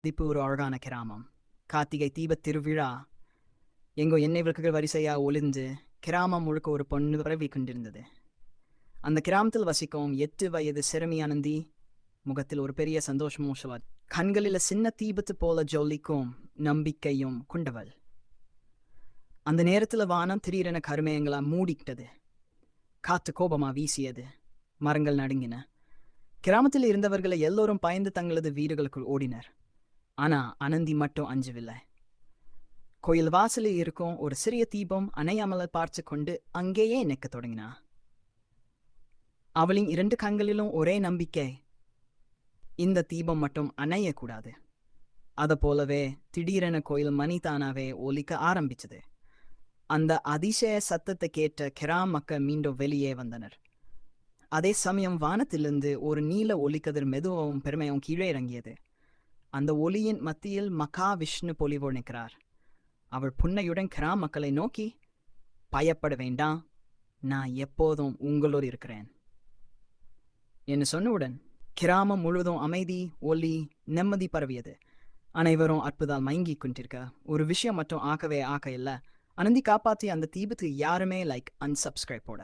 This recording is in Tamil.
திப்பு ஒரு அழகான கிராமம். கார்த்திகை தீபத் திருவிழா எங்கோ எண்ணெய் விளக்குகள் வரிசையா ஒளிந்து கிராமம் முழுக்க ஒரு பொண்ணு பரவி கொண்டிருந்தது. அந்த கிராமத்தில் வசிக்கும் 8 வயது சிறுமி அனந்தி முகத்தில் ஒரு பெரிய சந்தோஷமும் கண்களில் சின்ன தீபத்து போல ஜொலிக்கும் நம்பிக்கையும் கொண்டவள். அந்த நேரத்தில் வானம் திடீரென கருமேயங்களா மூடிக்கிட்டது. காத்து கோபமா வீசியது. மரங்கள் நடுங்கின. கிராமத்தில் இருந்தவர்களை எல்லோரும் பயந்து தங்களது வீடுகளுக்குள் ஓடினர். ஆனா அனந்தி மட்டும் அஞ்சவில்லை. கோயில் வாசலில் இருக்கும் ஒரு சிறிய தீபம் அணையாமல பார்த்து கொண்டு அங்கேயே நிற்க தொடங்கினா. அவளின் 2 கண்களிலும் ஒரே நம்பிக்கை, இந்த தீபம் மட்டும் அணையக்கூடாது. அதை போலவே திடீரென கோயில் மணி தானாவே ஒலிக்க ஆரம்பிச்சது. அந்த அதிசய சத்தத்தை கேட்ட கிராம மக்கள் மீண்டும் வெளியே வந்தனர். அதே சமயம் வானத்திலிருந்து ஒரு நீல ஒலிக்கதிர் மெதுவாகவும் பெருமையும் கீழே இறங்கியது. அந்த ஒளியின் மத்தியில் மகா விஷ்ணு பொலிவோடு நிற்கிறார். அவள் புன்னையுடன் கிராம மக்களை நோக்கி, பயப்பட வேண்டாம், நான் எப்போதும் உங்களோடு இருக்கிறேன் என்று சொன்னவுடன் கிராமம் முழுவதும் அமைதி, ஒலி, நிம்மதி பரவியது. அனைவரும் அற்புதம் மயங்கி கொண்டிருக்க ஒரு விஷயம் மட்டும் ஆக்க இல்லை. அனந்தி காப்பாற்றி அந்த தீபத்துக்கு யாருமே அன்சப்ஸ்கிரைப் போட